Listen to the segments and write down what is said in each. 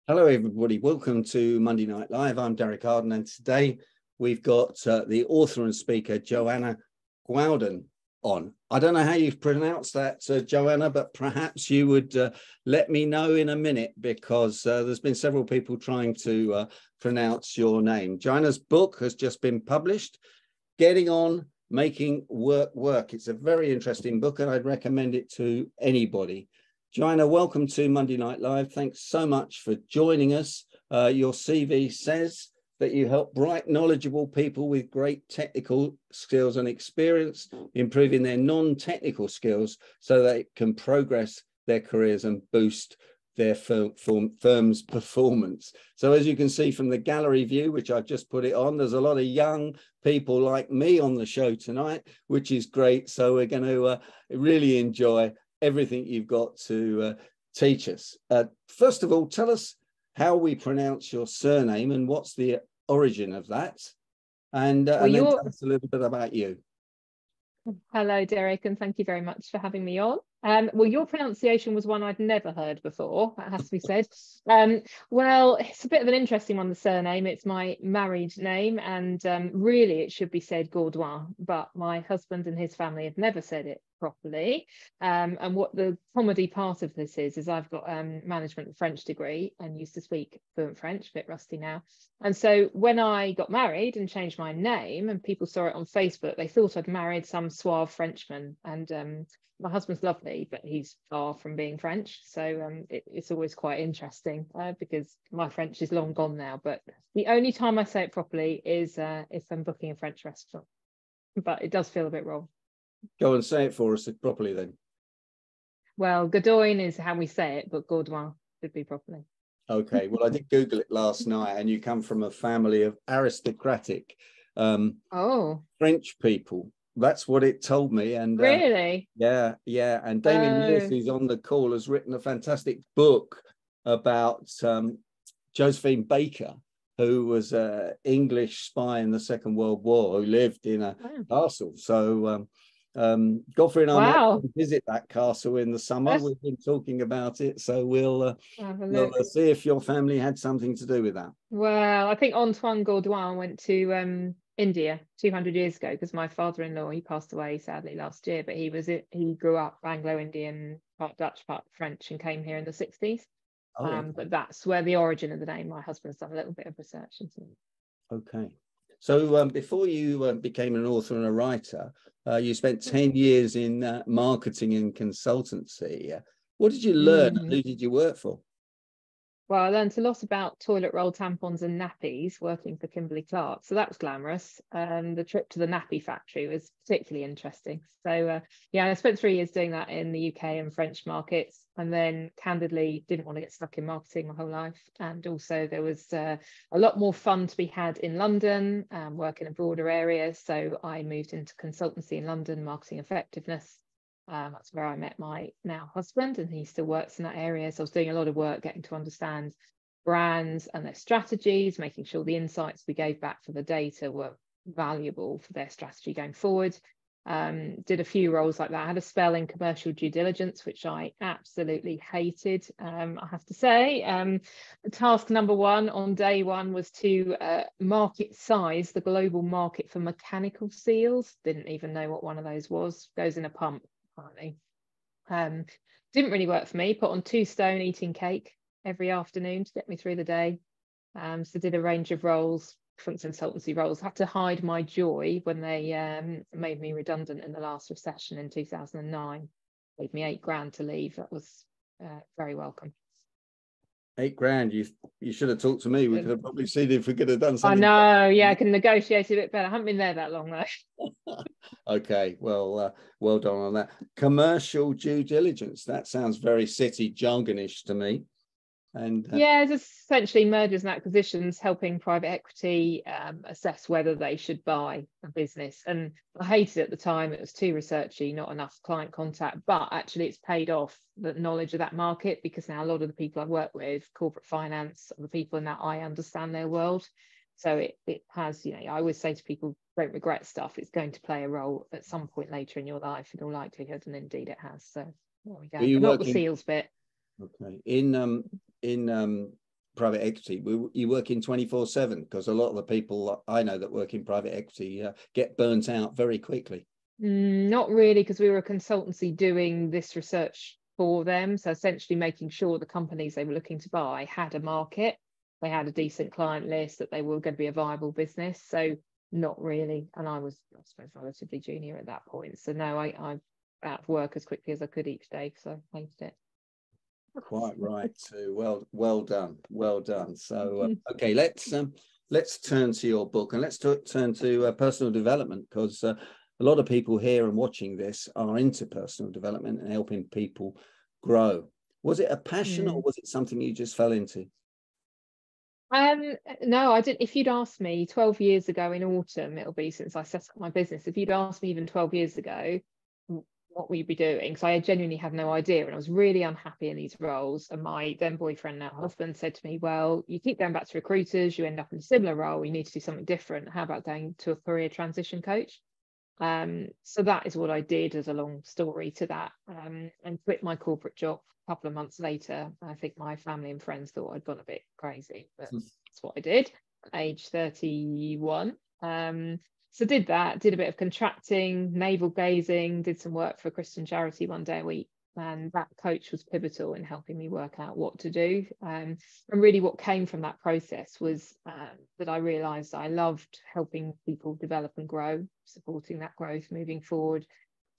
Hello, everybody. Welcome to Monday Night Live. I'm Derek Arden, and today we've got the author and speaker, Joanna Gaudoin, on. I don't know how you've pronounced that, Joanna, but perhaps you would let me know in a minute, because there's been several people trying to pronounce your name. Joanna's book has just been published, Getting On, Making Work Work. It's a very interesting book, and I'd recommend it to anybody. Joanna, welcome to Monday Night Live. Thanks so much for joining us. Your CV says that you help bright, knowledgeable people with great technical skills and experience, improving their non-technical skills so they can progress their careers and boost their firm's performance. So as you can see from the gallery view, which I've just put it on, there's a lot of young people like me on the show tonight, which is great. So we're going to really enjoy everything you've got to teach us. First of all, tell us how we pronounce your surname and what's the origin of that. And then tell us a little bit about you. Hello, Derek, and thank you very much for having me on. Well, your pronunciation was one I'd never heard before, that has to be said. Well, it's a bit of an interesting one, the surname. It's my married name, and really it should be said Gaudoin, but my husband and his family have never said it properly. And what the comedy part of this is I've got a management French degree and used to speak fluent French, a bit rusty now. And so when I got married and changed my name and people saw it on Facebook, they thought I'd married some suave Frenchman. And my husband's lovely, but he's far from being French. So it's always quite interesting because my French is long gone now. But the only time I say it properly is if I'm booking a French restaurant. But it does feel a bit wrong. Go and say it for us properly then. Well, Gaudoin is how we say it, but Gaudoin should be properly. Okay, well, I did Google it last night, and you come from a family of aristocratic French people. That's what it told me. And really? Yeah. And Damien Lewis, who's on the call, has written a fantastic book about Josephine Baker, who was an English spy in the Second World War, who lived in a castle. So Godfrey and I might visit that castle in the summer. We've been talking about it, so we'll see if your family had something to do with that. Well, I think Antoine Gaudoin went to India 200 years ago, because my father-in-law, he passed away sadly last year, but he grew up Anglo-Indian, part Dutch, part French, and came here in the 60s. But that's where the origin of the name. My husband's done a little bit of research into it. Okay. So before you became an author and a writer, you spent 10 years in marketing and consultancy. What did you learn and who did you work for? Well, I learned a lot about toilet roll tampons and nappies working for Kimberly-Clark. So that was glamorous. The trip to the nappy factory was particularly interesting. So yeah, I spent 3 years doing that in the UK and French markets, and then candidly didn't want to get stuck in marketing my whole life. And also there was a lot more fun to be had in London, work in a broader area. So I moved into consultancy in London, marketing effectiveness. That's where I met my now husband, and he still works in that area. So I was doing a lot of work getting to understand brands and their strategies, making sure the insights we gave back for the data were valuable for their strategy going forward. Did a few roles like that. I had a spell in commercial due diligence, which I absolutely hated, I have to say. Task number one on day one was to market size the global market for mechanical seals. Didn't even know what one of those was. Goes in a pump. Didn't really work for me. Put on 2 stone eating cake every afternoon to get me through the day. So did a range of roles, different consultancy roles. Had to hide my joy when they made me redundant in the last recession in 2009. Gave me £8,000 to leave. That was very welcome. £8,000. You should have talked to me. We could have probably seen if we could have done something. I know. Yeah, I can negotiate a bit better. I haven't been there that long though. Okay, well, well done on that. Commercial due diligence. That sounds very city jargonish to me. And yeah, it's essentially mergers and acquisitions, helping private equity assess whether they should buy a business. And I hated it at the time. It was too researchy, not enough client contact, but actually it's paid off, the knowledge of that market, because now a lot of the people I've worked with, corporate finance, the people in that, I understand their world. So it has, you know, I always say to people, don't regret stuff. It's going to play a role at some point later in your life, in all likelihood, and indeed it has. So there we go. But not the seals bit. Okay. In private equity, you work in 24/7? Because a lot of the people I know that work in private equity get burnt out very quickly. Not really, because we were a consultancy doing this research for them. So essentially making sure the companies they were looking to buy had a market, they had a decent client list, that they were going to be a viable business. So not really. And I was, I suppose, relatively junior at that point. So no, I'm out of work as quickly as I could each day because I hated it. Quite right. So well done, well done. So okay, let's turn to your book, and let's turn to personal development, because a lot of people here and watching this are into personal development and helping people grow. Was it a passion or was it something you just fell into? No, I didn't. If you'd asked me 12 years ago in autumn, it'll be since I set up my business. If you'd asked me even 12 years ago, what will you be doing? So I genuinely had no idea, and I was really unhappy in these roles. And my then boyfriend, now husband, said to me, well, you keep going back to recruiters, you end up in a similar role, you need to do something different. How about going to a career transition coach? So that is what I did, as a long story to that, and quit my corporate job a couple of months later. I think my family and friends thought I'd gone a bit crazy, but that's what I did at age 31. So did that, did a bit of contracting, navel gazing, did some work for a Christian charity one day a week. And that coach was pivotal in helping me work out what to do. And really what came from that process was that I realised I loved helping people develop and grow, supporting that growth moving forward.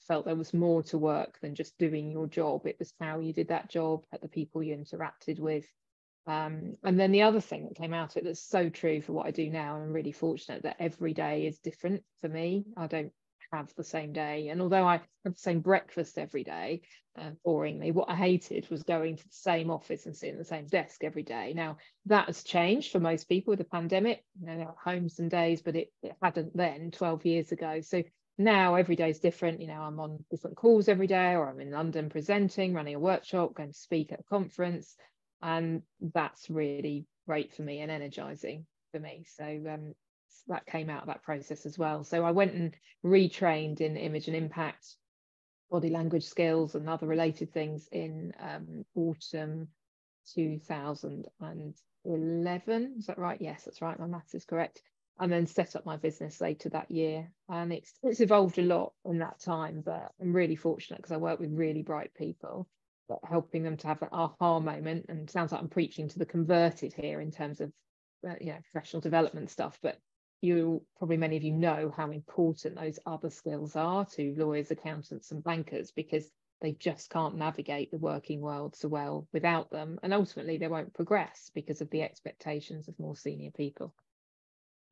Felt there was more to work than just doing your job. It was how you did that job, at the people you interacted with. And then the other thing that came out of it that's so true for what I do now, and I'm really fortunate that every day is different for me. I don't have the same day, and although I have the same breakfast every day, boringly, what I hated was going to the same office and sitting at the same desk every day. Now that has changed for most people with the pandemic. They're at home some days, but it hadn't then 12 years ago. So now every day is different. I'm on different calls every day, or I'm in London presenting, running a workshop, going to speak at a conference. And that's really great for me and energizing for me. So that came out of that process as well. So I went and retrained in image and impact, body language skills and other related things in autumn 2011. Is that right? Yes, that's right. My maths is correct. And then set up my business later that year. And it's evolved a lot in that time, but I'm really fortunate because I work with really bright people, but helping them to have an aha moment. And it sounds like I'm preaching to the converted here in terms of professional development stuff, but many of you know how important those other skills are to lawyers, accountants and bankers, because they just can't navigate the working world so well without them, and ultimately they won't progress because of the expectations of more senior people.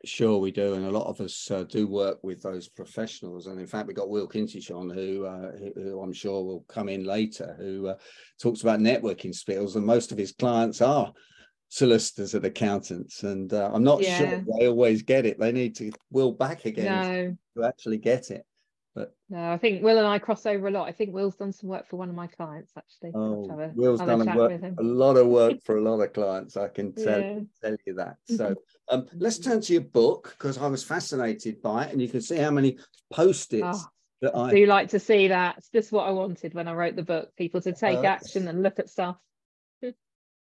Sure, we do, and a lot of us do work with those professionals. And in fact, we got Will Kintich on, who I'm sure will come in later, who talks about networking skills, and most of his clients are solicitors and accountants. And I'm not sure they always get it. They need to Will back again to actually get it. But no, I think Will and I cross over a lot. I think Will's done some work for one of my clients, actually. Will's done a lot of work for a lot of clients, I can tell you that. So let's turn to your book, because I was fascinated by it, and you can see how many post-its that I do like to see that. It's just what I wanted when I wrote the book, people to take action and look at stuff.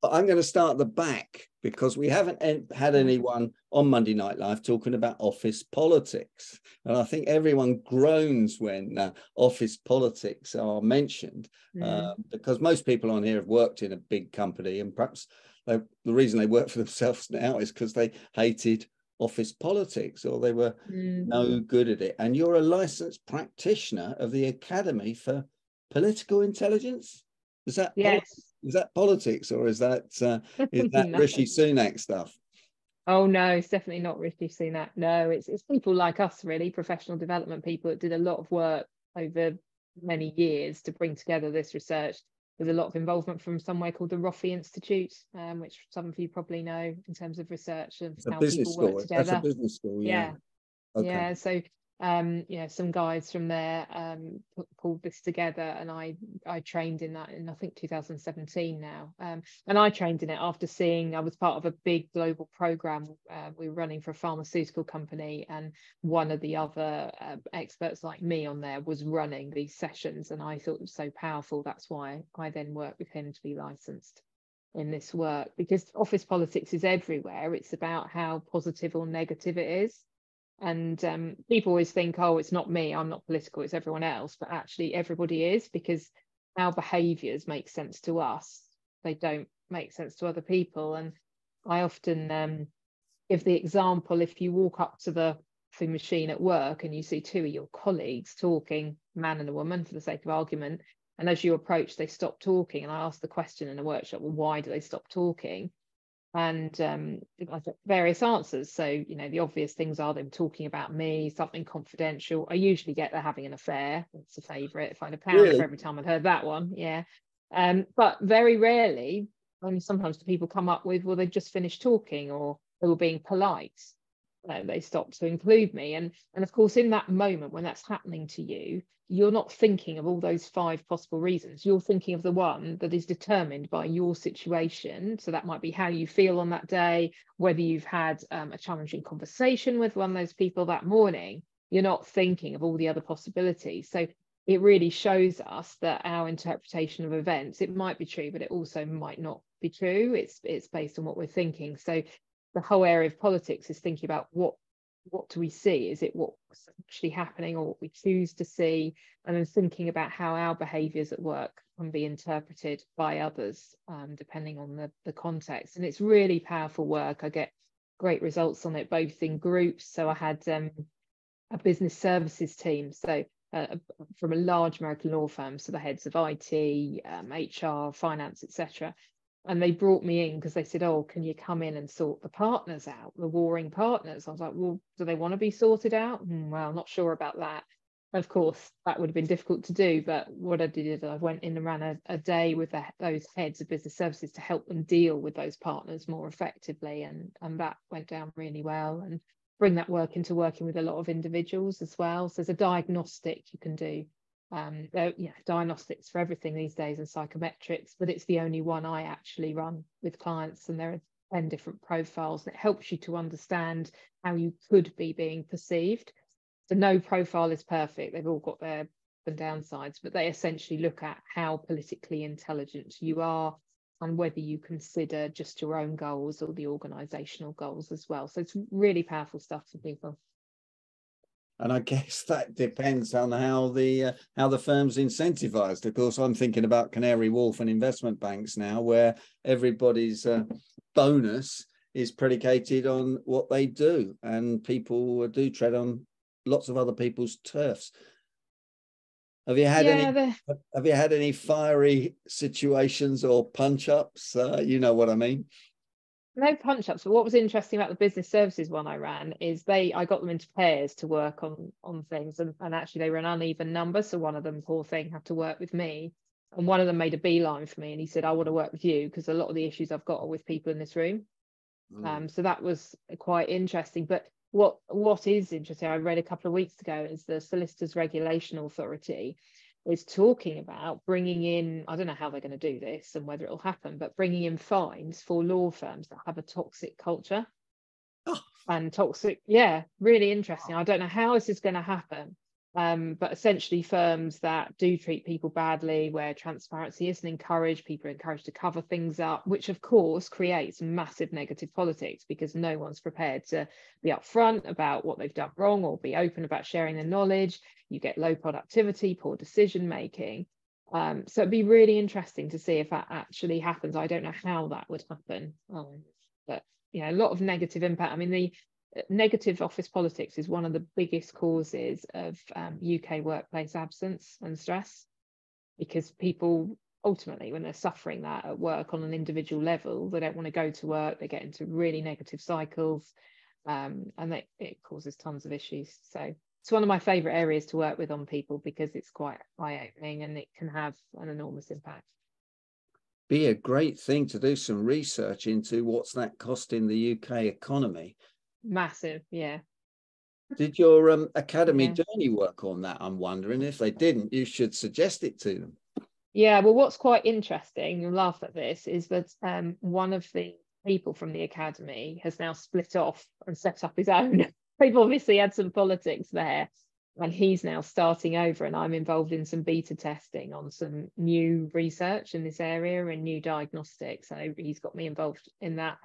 But I'm going to start at the back, because we haven't had anyone on Monday Night Live talking about office politics. And I think everyone groans when office politics are mentioned, because most people on here have worked in a big company, and perhaps the reason they work for themselves now is because they hated office politics, or they were no good at it. And you're a licensed practitioner of the Academy for Political Intelligence. Is that Is that politics, or is that No. Rishi Sunak stuff? Oh no, it's definitely not Rishi Sunak. No, it's people like us, really, professional development people that did a lot of work over many years to bring together this research. There's a lot of involvement from somewhere called the Roffey Institute, which some of you probably know in terms of research of how people work together. That's a business school, yeah. Okay. Yeah, so some guys from there pulled this together, and I trained in that in I think 2017 now, and I trained in it after I was part of a big global program we were running for a pharmaceutical company, and one of the other experts like me on there was running these sessions, and I thought it was so powerful. That's why I then worked with him to be licensed. in this work, because office politics is everywhere. It's about how positive or negative it is. And people always think, oh, it's not me, I'm not political, it's everyone else. But actually everybody is, because our behaviours make sense to us. They don't make sense to other people. And I often give the example, if you walk up to the machine at work and you see two of your colleagues talking, a man and a woman for the sake of argument, and as you approach they stop talking, and I ask the question in a workshop, well, why do they stop talking? And I get various answers. So, you know, the obvious things are them talking about me, something confidential. I usually get they're having an affair. It's a favourite. If I had a pound for every time I'd heard that one, yeah. But very rarely, sometimes the people come up with, well, they've just finished talking, or they were being polite. They stopped to include me. And of course, in that moment when that's happening to you, you're not thinking of all those 5 possible reasons. You're thinking of the one that is determined by your situation. So that might be how you feel on that day, whether you've had a challenging conversation with one of those people that morning. You're not thinking of all the other possibilities. So it really shows us that our interpretation of events, it might be true, but it also might not be true. It's based on what we're thinking. So the whole area of politics is thinking about what do we see? Is it what's actually happening, or what we choose to see? And then thinking about how our behaviours at work can be interpreted by others, depending on the context. And it's really powerful work. I get great results on it, both in groups. So I had a business services team, so from a large American law firm, so the heads of IT, HR, finance, etc. And they brought me in because they said, oh, can you come in and sort the partners out, the warring partners? I was like, well, do they want to be sorted out? Well, not sure about that. Of course, that would have been difficult to do. But what I did is I went in and ran a day with those heads of business services to help them deal with those partners more effectively. And that went down really well. And bring that work into working with a lot of individuals as well. So there's a diagnostic you can do. Diagnostics for everything these days, and psychometrics, but it's the only one I actually run with clients, and there are 10 different profiles, and it helps you to understand how you could be being perceived. So no profile is perfect, they've all got their downsides, but they essentially look at how politically intelligent you are and whether you consider just your own goals or the organizational goals as well. So it's really powerful stuff for people. And I guess that depends on how the firm's incentivized. Of course, I'm thinking about Canary Wharf and investment banks now, where everybody's bonus is predicated on what they do, and people do tread on lots of other people's turfs. Have you had any fiery situations or punch ups? You know what I mean. No punch ups, but what was interesting about the business services one I ran is I got them into pairs to work on things, and actually they were an uneven number. So one of them, poor thing, had to work with me, and one of them made a beeline for me, and he said, I want to work with you because a lot of the issues I've got are with people in this room. So that was quite interesting. But what is interesting, I read a couple of weeks ago, is the Solicitors Regulation Authority is talking about bringing in, I don't know how they're going to do this and whether it'll happen, but bringing in fines for law firms that have a toxic culture. And toxic, really interesting. I don't know how this is going to happen, but essentially firms that do treat people badly, where transparency isn't encouraged, people are encouraged to cover things up, which of course creates massive negative politics, because no one's prepared to be upfront about what they've done wrong or be open about sharing their knowledge. You get low productivity, poor decision making. So it'd be really interesting to see if that actually happens. I don't know how that would happen, but a lot of negative impact. I mean, the negative office politics is one of the biggest causes of UK workplace absence and stress, because people ultimately, when they're suffering that at work on an individual level, they don't want to go to work, they get into really negative cycles, and it causes tons of issues. So it's one of my favourite areas to work with on people, because it's quite eye-opening and it can have an enormous impact. Be a great thing to do some research into what's that costing the UK economy. Massive, yeah. Did your academy do any work on that? I'm wondering. If they didn't, you should suggest it to them. Yeah, well, what's quite interesting, you'll laugh at this, is that one of the people from the academy has now split off and set up his own. They've obviously had some politics there. And he's now starting over, and I'm involved in some beta testing on some new research in this area and new diagnostics. So he's got me involved in that,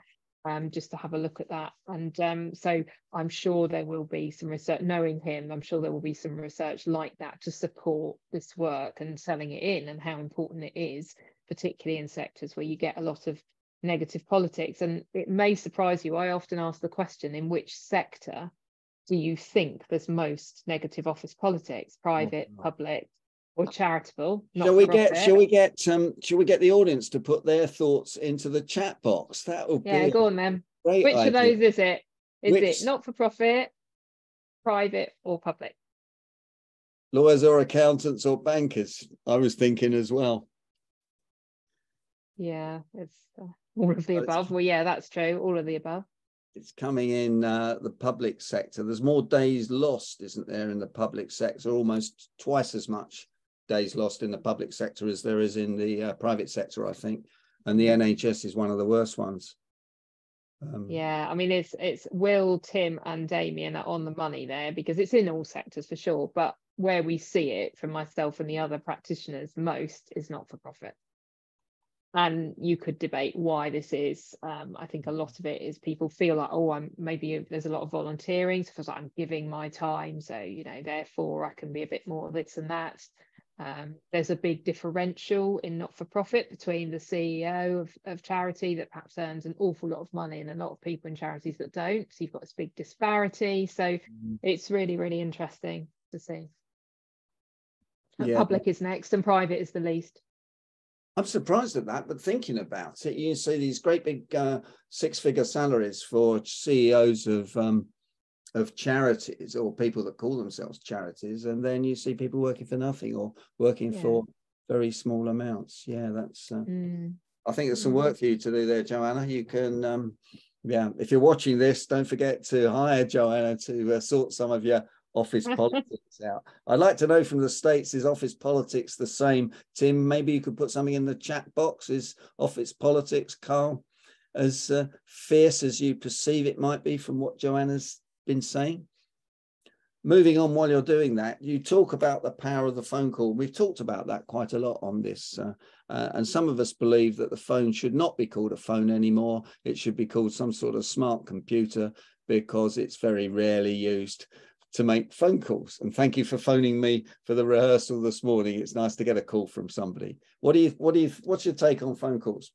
just to have a look at that. And so I'm sure there will be some research, knowing him, I'm sure there will be some research like that to support this work and selling it in, and how important it is, particularly in sectors where you get a lot of negative politics. And it may surprise you, I often ask the question, in which sector do you think there's most negative office politics? Private, public, or charitable? Shall we get the audience to put their thoughts into the chat box? That will be go on then. Which idea. Of those is it? Is it not for profit, private, or public? Lawyers or accountants or bankers? I was thinking as well. Yeah, it's all of the above. Well, yeah, that's true. All of the above. It's coming in the public sector. There's more days lost, isn't there, in the public sector? Almost twice as much days lost in the public sector as there is in the private sector, I think. And the NHS is one of the worst ones. Yeah, I mean, it's Will, Tim, and Damien are on the money there, because it's in all sectors for sure. But where we see it from myself and the other practitioners most is not for profit. And you could debate why this is. I think a lot of it is people feel like, oh, maybe there's a lot of volunteering, so it feels like I'm giving my time, so therefore I can be a bit more this and that. There's a big differential in not-for-profit between the CEO of charity that perhaps earns an awful lot of money and a lot of people in charities that don't. So you've got this big disparity. So it's really, really interesting to see. Yeah. Public is next and private is the least. I'm surprised at that, but thinking about it, you see these great big six-figure salaries for CEOs of charities, or people that call themselves charities, and then you see people working for nothing or working for very small amounts. Yeah, that's. I think there's some work for you to do there, Joanna. You can, if you're watching this, don't forget to hire Joanna to sort some of your office politics out. I'd like to know from the States, is office politics the same? Tim, maybe you could put something in the chat box. Is office politics, Carl, as fierce as you perceive it might be from what Joanna's been saying? Moving on, while you're doing that, you talk about the power of the phone call. We've talked about that quite a lot on this, and some of us believe that the phone should not be called a phone anymore. It should be called some sort of smart computer, because it's very rarely used to make phone calls. And thank you for phoning me for the rehearsal this morning. It's nice to get a call from somebody. What's your take on phone calls?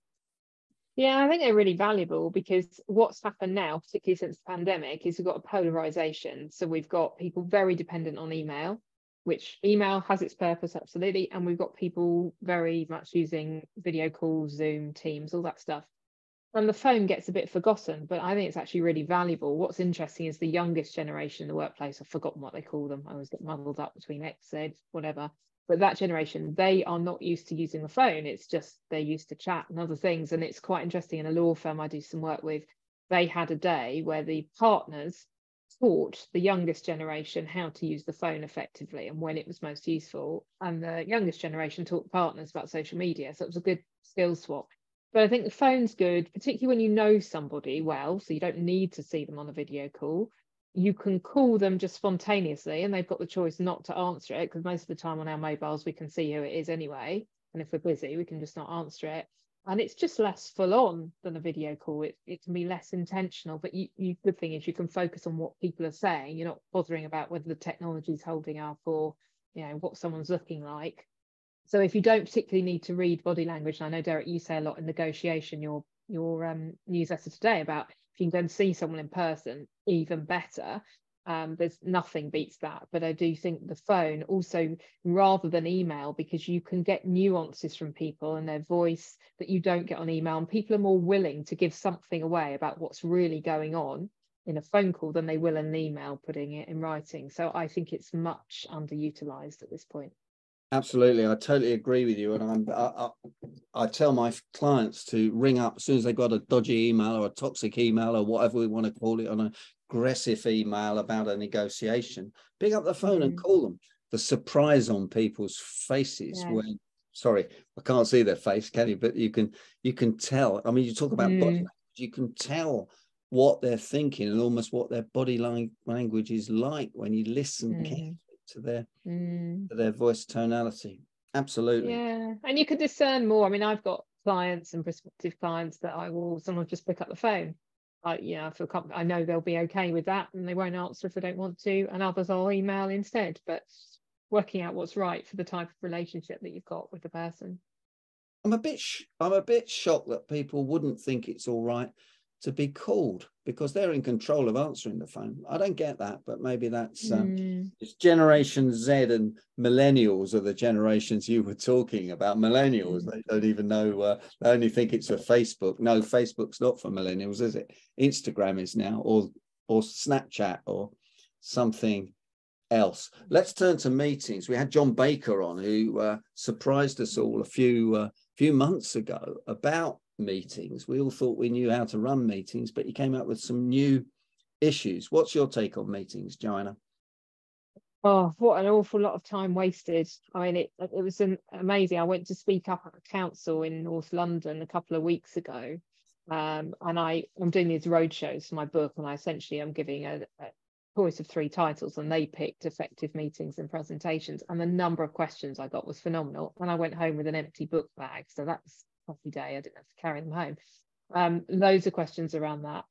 Yeah, I think they're really valuable, because what's happened now, particularly since the pandemic, is we've got a polarization. So we've got people very dependent on email, which email has its purpose, absolutely. And we've got people very much using video calls, Zoom, Teams, all that stuff. And the phone gets a bit forgotten, but I think it's actually really valuable. What's interesting is the youngest generation in the workplace, I've forgotten what they call them. I always get muddled up between X, Z, whatever. But that generation, they are not used to using the phone. It's just they're used to chat and other things. And it's quite interesting. In a law firm I do some work with, they had a day where the partners taught the youngest generation how to use the phone effectively and when it was most useful. And the youngest generation taught the partners about social media. So it was a good skill swap. But I think the phone's good, particularly when you know somebody well, so you don't need to see them on a video call. You can call them just spontaneously, and they've got the choice not to answer it, because most of the time on our mobiles we can see who it is anyway. And if we're busy, we can just not answer it. And it's just less full on than a video call. It can be less intentional, but good thing is you can focus on what people are saying. You're not bothering about whether the technology's holding up or what someone's looking like. So if you don't particularly need to read body language, and I know, Derek, you say a lot in negotiation, your newsletter today, about if you can go and see someone in person, even better. There's nothing beats that. But I do think the phone also, rather than email, because you can get nuances from people and their voice that you don't get on email, and people are more willing to give something away about what's really going on in a phone call than they will in an email, putting it in writing. So I think it's much underutilized at this point. Absolutely, I totally agree with you. And I tell my clients to ring up as soon as they've got a dodgy email or a toxic email or whatever we want to call it, an aggressive email about a negotiation. Pick up the phone and call them. The surprise on people's faces when, sorry, I can't see their face, can you? But you can tell. I mean, you talk about body language, you can tell what they're thinking and almost what their body language is like when you listen carefully. to their voice tonality. Absolutely. Yeah, and you can discern more. I mean, I've got clients and prospective clients that I will sometimes just pick up the phone. I feel I know they'll be okay with that, and they won't answer if they don't want to, and others I'll email instead. But working out what's right for the type of relationship that you've got with the person. I'm a bit shocked that people wouldn't think it's all right to be called because they're in control of answering the phone. I don't get that, but maybe that's it's Generation Z and millennials are the generations you were talking about. Millennials, they don't even know, they only think it's for Facebook. No, Facebook's not for millennials, is it? Instagram is now, or Snapchat or something else. Let's turn to meetings. We had John Baker on, who surprised us all a few months ago about meetings. We all thought we knew how to run meetings, but he came up with some new issues. What's your take on meetings, Joanna? Oh, what an awful lot of time wasted. I mean, it was amazing. I went to speak up at a council in North London a couple of weeks ago, and I'm doing these road shows for my book, and I essentially am giving a choice of 3 titles, and they picked effective meetings and presentations, and the number of questions I got was phenomenal. And I went home with an empty book bag, so that's a happy day. I didn't have to carry them home. Loads of questions around that.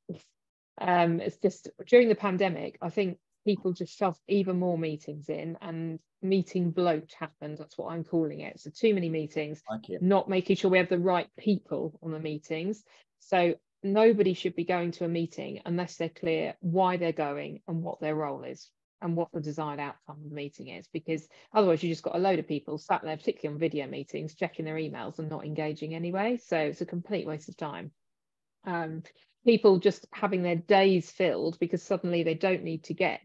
It's just during the pandemic, I think people just shoved even more meetings in, and meeting bloat happened. That's what I'm calling it. So too many meetings, not making sure we have the right people on the meetings. So nobody should be going to a meeting unless they're clear why they're going and what their role is and what the desired outcome of the meeting is, because otherwise you just got a load of people sat there, particularly on video meetings, checking their emails and not engaging anyway. So it's a complete waste of time. People just having their days filled because suddenly they don't need to get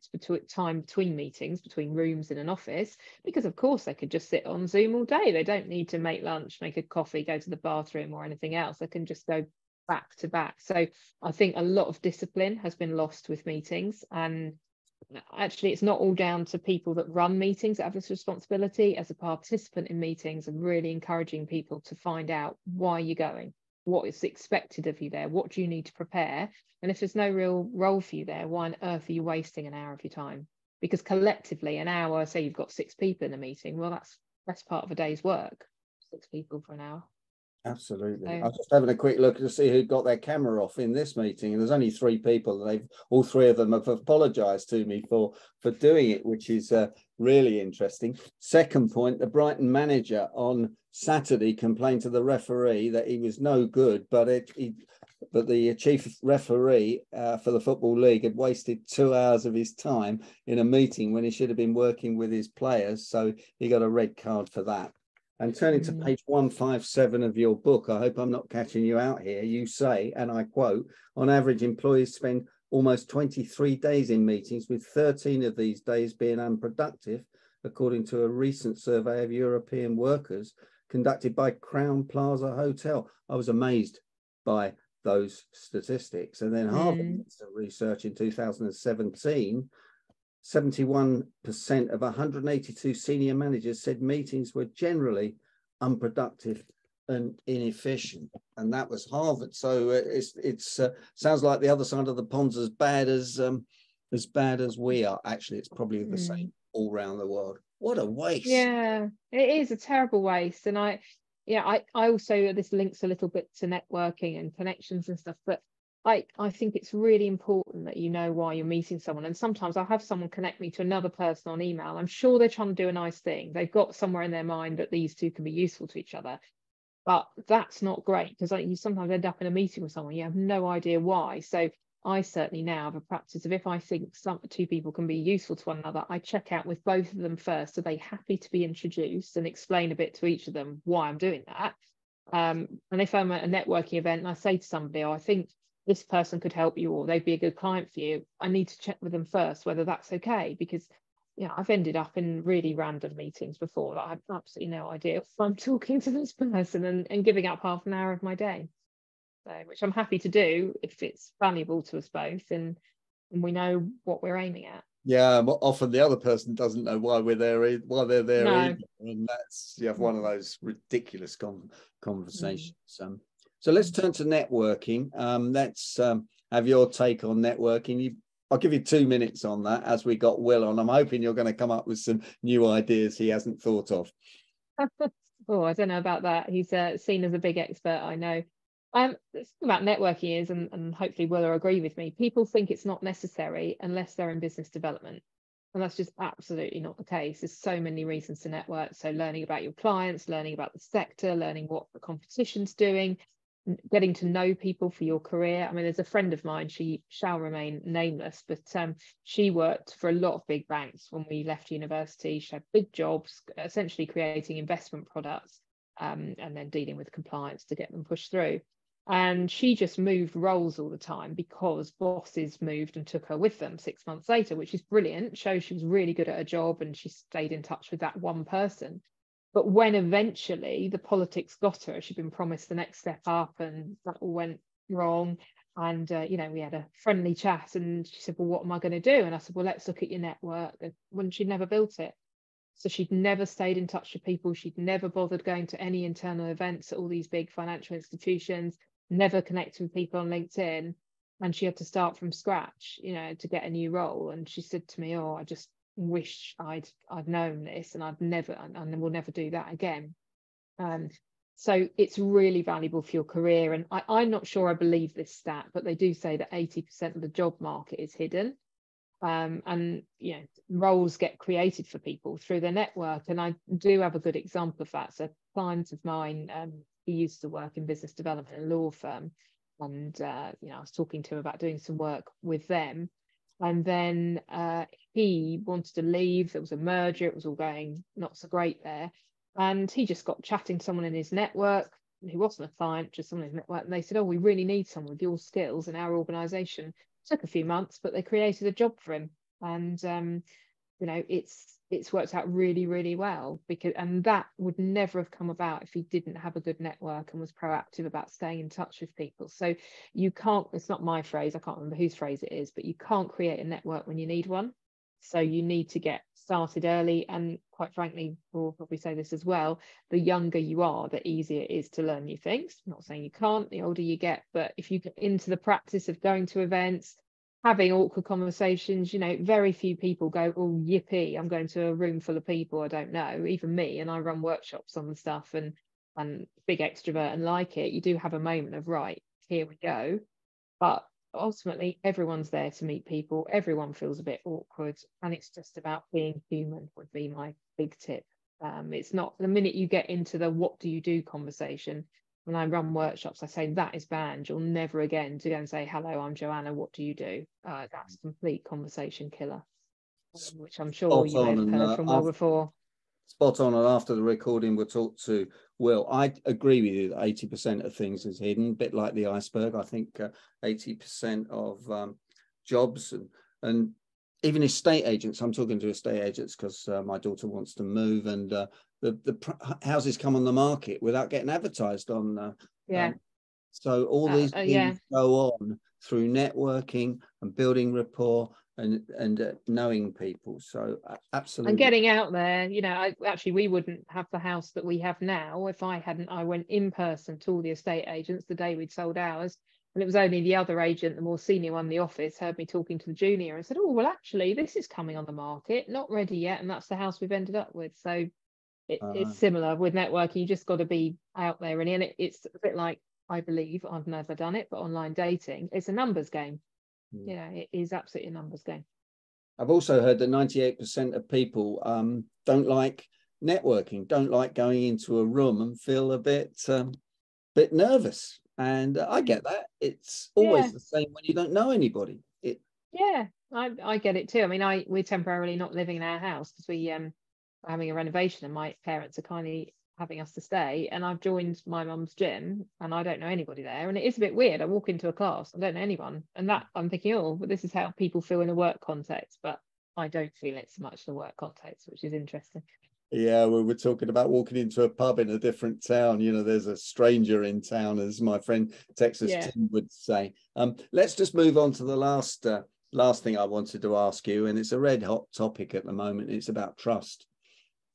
time between meetings, between rooms in an office, because of course they could just sit on Zoom all day. They don't need to make lunch, make a coffee, go to the bathroom or anything else. They can just go back to back. So I think a lot of discipline has been lost with meetings, and actually it's not all down to people that run meetings that have this responsibility. As a participant in meetings, I'm really encouraging people to find out why you're going, what is expected of you there, what do you need to prepare, and if there's no real role for you there, why on earth are you wasting an hour of your time? Because collectively an hour, say you've got 6 people in a meeting, well, that's part of a day's work. 6 people for an hour. Absolutely. I was just having a quick look to see who got their camera off in this meeting, and there's only 3 people, and all 3 of them have apologized to me for doing it, which is really interesting. Second point, the Brighton manager on Saturday complained to the referee that he was no good, but the chief referee for the Football League had wasted 2 hours of his time in a meeting when he should have been working with his players, so he got a red card for that. And turning to page 157 of your book, I hope I'm not catching you out here, you say, and I quote, on average, employees spend almost 23 days in meetings, with 13 of these days being unproductive, according to a recent survey of European workers conducted by Crown Plaza Hotel. I was amazed by those statistics. And then Harvard research in 2017, 71% of 182 senior managers said meetings were generally unproductive and inefficient, and that was Harvard. So it's sounds like the other side of the pond's as bad as we are. Actually, it's probably the same all around the world. What a waste! Yeah, it is a terrible waste, and I also, this links a little bit to networking and connections and stuff, but I think it's really important that you know why you're meeting someone. And sometimes I'll have someone connect me to another person on email. I'm sure they're trying to do a nice thing. They've got somewhere in their mind that these two can be useful to each other. But that's not great, because you sometimes end up in a meeting with someone, you have no idea why. So I certainly now have a practice of, if I think 2 people can be useful to one another, I check out with both of them first. Are they happy to be introduced, and explain a bit to each of them why I'm doing that? And if I'm at a networking event and I say to somebody, oh, I think this person could help you, or they'd be a good client for you, I need to check with them first whether that's okay, because I've ended up in really random meetings before that I have absolutely no idea if I'm talking to this person and giving up half an hour of my day. So, which I'm happy to do if it's valuable to us both and we know what we're aiming at. Yeah, often the other person doesn't know why we're there, why they're there either, and that's one of those ridiculous conversations. So let's turn to networking. Let's have your take on networking. I'll give you 2 minutes on that as we got Will on. I'm hoping you're going to come up with some new ideas he hasn't thought of. Oh, I don't know about that. He's seen as a big expert, I know. The thing about networking is, and hopefully Will will agree with me, people think it's not necessary unless they're in business development. And that's just absolutely not the case. There's so many reasons to network. So learning about your clients, learning about the sector, learning what the competition's doing, getting to know people for your career. I mean, there's a friend of mine, she shall remain nameless, but she worked for a lot of big banks when we left university. She had big jobs, essentially creating investment products and then dealing with compliance to get them pushed through. And she just moved roles all the time because bosses moved and took her with them 6 months later, which is brilliant. Shows she was really good at her job and she stayed in touch with that one person. But when eventually the politics got her, she'd been promised the next step up and that all went wrong. And, we had a friendly chat and she said, well, what am I going to do? And I said, well, let's look at your network. When she'd never built it. So she'd never stayed in touch with people. She'd never bothered going to any internal events at all these big financial institutions, never connected with people on LinkedIn. And she had to start from scratch, to get a new role. And she said to me, oh, I just wish I'd known this, and will never do that again. So it's really valuable for your career. And I'm not sure I believe this stat, but they do say that 80% of the job market is hidden. And roles get created for people through their network. And I do have a good example of that. So a client of mine, he used to work in business development in a law firm, and I was talking to him about doing some work with them. And then he wanted to leave. There was a merger. It was all going not so great there. And he just got chatting to someone in his network who wasn't a client, just someone in his network. And they said, oh, we really need someone with your skills in our organisation. It took a few months, but they created a job for him. And, it's worked out really, really well, and that would never have come about if he didn't have a good network and was proactive about staying in touch with people. So you can't, it's not my phrase, I can't remember whose phrase it is, but you can't create a network when you need one. So you need to get started early. And quite frankly, we'll probably say this as well, the younger you are, the easier it is to learn new things. I'm not saying you can't, the older you get, but if you get into the practice of going to events, having awkward conversations, very few people go, oh, yippee, I'm going to a room full of people I don't know, even me, and I run workshops on the stuff and big extrovert and like it. You do have a moment of, right, here we go. But ultimately, everyone's there to meet people. Everyone feels a bit awkward, and it's just about being human would be my big tip. It's not the minute you get into the what do you do conversation. When I run workshops, I say that is banned. You'll never again to go and say, hello, I'm Joanna, what do you do? That's a complete conversation killer, which I'm sure you may have heard from Will before. Spot on. And after the recording, we'll talk to Will. I agree with you that 80% of things is hidden, a bit like the iceberg. I think 80% of jobs and even estate agents. I'm talking to estate agents because my daughter wants to move, and the houses come on the market without getting advertised on. So all these things go on through networking and building rapport and knowing people. So absolutely. And getting out there, we wouldn't have the house that we have now if I went in person to all the estate agents the day we'd sold ours. And it was only the other agent, the more senior one in the office, heard me talking to the junior and said, oh, well, actually, this is coming on the market, not ready yet. And that's the house we've ended up with. So it's similar with networking. You just got to be out there. And it's a bit like, I believe, I've never done it, but online dating, it's a numbers game. It is absolutely a numbers game. I've also heard that 98% of people don't like networking, don't like going into a room and feel a bit nervous. And I get that. It's always the same when you don't know anybody. I get it too. I mean, we're temporarily not living in our house because we are having a renovation, and my parents are kindly having us to stay. And I've joined my mum's gym, and I don't know anybody there. And it is a bit weird. I walk into a class, I don't know anyone, and that I'm thinking, oh, but this is how people feel in a work context. But I don't feel it so much in a work context, which is interesting. Yeah, we were talking about walking into a pub in a different town. There's a stranger in town, as my friend Texas Tim would say. Let's just move on to the last thing I wanted to ask you, and it's a red hot topic at the moment. It's about trust.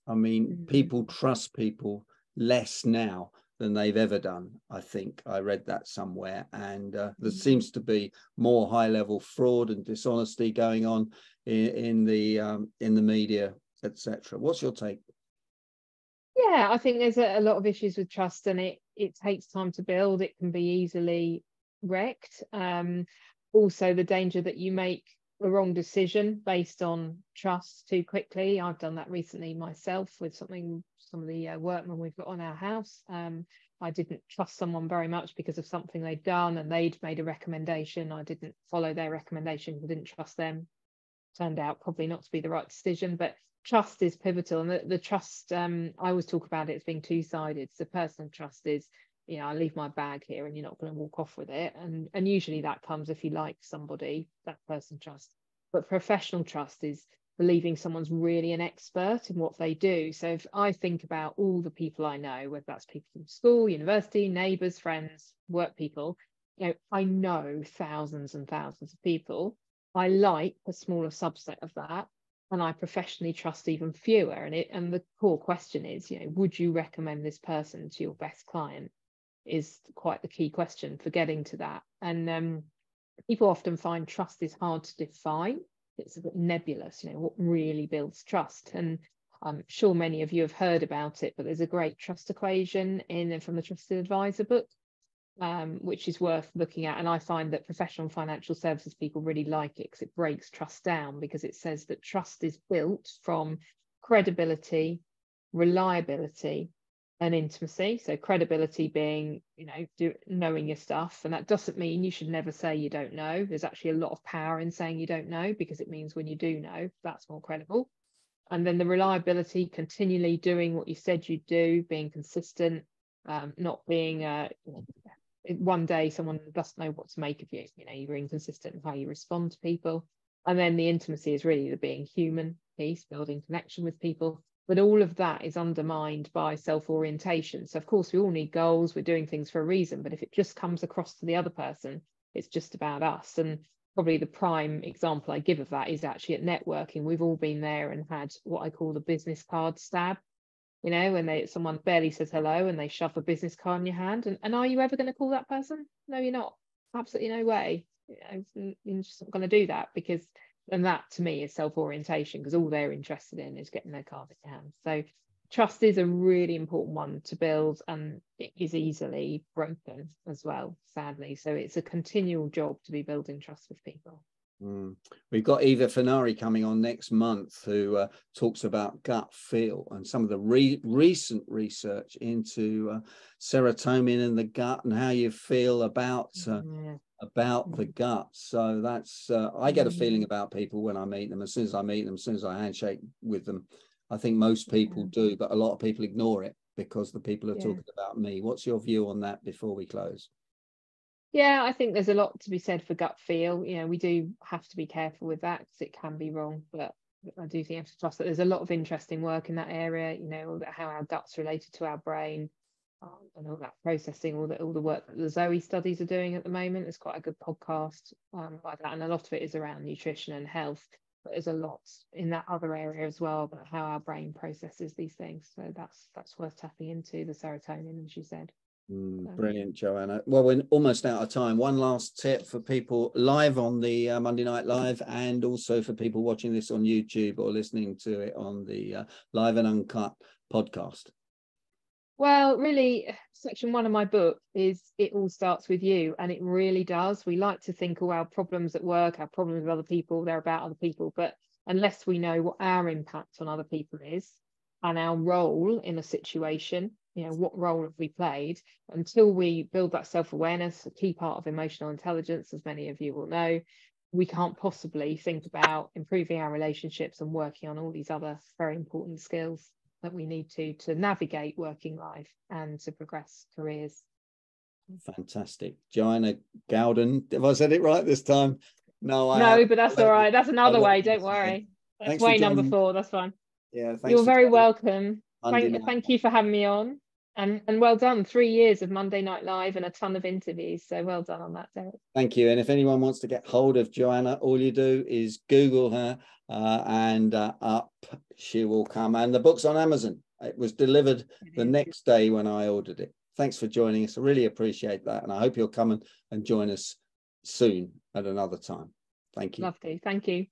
I mean, people trust people less now than they've ever done. I think I read that somewhere, and there seems to be more high-level fraud and dishonesty going on in the media, etc. What's your take? Yeah, I think there's a lot of issues with trust, and it takes time to build. It can be easily wrecked. Also, the danger that you make a wrong decision based on trust too quickly. I've done that recently myself with some of the workmen we've got on our house. I didn't trust someone very much because of something they'd done, and they'd made a recommendation. I didn't follow their recommendation. I didn't trust them. Turned out probably not to be the right decision, but trust is pivotal. And the trust, I always talk about it as being two-sided. So personal trust is, you know, I leave my bag here and you're not going to walk off with it. And usually that comes if you like somebody, that person trust. But professional trust is believing someone's really an expert in what they do. So if I think about all the people I know, whether that's people from school, university, neighbours, friends, work people, you know, I know thousands and thousands of people. I like a smaller subset of that, and I professionally trust even fewer. And the core question is, you know, would you recommend this person to your best client? Is quite the key question for getting to that. And people often find trust is hard to define. It's a bit nebulous, you know, what really builds trust. And I'm sure many of you have heard about it, but there's a great trust equation from the Trusted Advisor book, which is worth looking at. And I find that professional financial services people really like it because it breaks trust down, because it says that trust is built from credibility, reliability, and intimacy. So credibility being, you know, knowing your stuff. And that doesn't mean you should never say you don't know. There's actually a lot of power in saying you don't know, because it means when you do know, that's more credible. And then the reliability, continually doing what you said you'd do, being consistent, not being one day someone doesn't know what to make of you. You know, you're inconsistent in how you respond to people. And then the intimacy is really the being human piece, building connection with people. But all of that is undermined by self-orientation. So of course we all need goals, we're doing things for a reason, but if it just comes across to the other person, it's just about us. And probably the prime example I give of that is actually at networking. We've all been there and had what I call the business card stab. You know, when someone barely says hello and they shove a business card in your hand, and are you ever going to call that person? No, you're not. Absolutely no way. You know, you're just not going to do that, because, and that to me is self-orientation, because all they're interested in is getting their card in your hand. So trust is a really important one to build, and it is easily broken as well, sadly. So it's a continual job to be building trust with people. We've got Eva Finari coming on next month, who talks about gut feel and some of the recent research into serotonin in the gut and how you feel about the gut. So that's I get a feeling about people when I meet them. As soon as I meet them, as soon as I handshake with them, I think most people do, but a lot of people ignore it because the people are talking about me. What's your view on that before we close? Yeah, I think there's a lot to be said for gut feel. You know, we do have to be careful with that because it can be wrong, but I do think you have to trust that there's a lot of interesting work in that area, you know, how our gut's related to our brain, and all that processing, all the work that the Zoe studies are doing at the moment. There's quite a good podcast like that, and a lot of it is around nutrition and health, but there's a lot in that other area as well about how our brain processes these things. So that's worth tapping into, the serotonin, as you said. Brilliant, Joanna. Well, we're almost out of time. One last tip for people live on the Monday Night Live, and also for people watching this on YouTube or listening to it on the Live and Uncut podcast. Well, really, section 1 of my book is it all starts with you, and it really does. We like to think all our problems at work, our problems with other people, they're about other people, but unless we know what our impact on other people is and our role in a situation, you know, what role have we played, until we build that self-awareness, a key part of emotional intelligence, as many of you will know, we can't possibly think about improving our relationships and working on all these other very important skills that we need to navigate working life and to progress careers. Fantastic. Joanna Gaudoin, have I said it right this time? No, but that's all right. That's another way, don't worry. That's way number 4, that's fine. Yeah, thanks. You're very welcome. Thank you for having me on. And well done, 3 years of Monday Night Live and a ton of interviews. So well done on that, Derek. Thank you. And if anyone wants to get hold of Joanna, all you do is Google her and up she will come. And the book's on Amazon. It was delivered the next day when I ordered it. thanks for joining us. I really appreciate that. And I hope you'll come and join us soon at another time. Thank you. Love to. Thank you.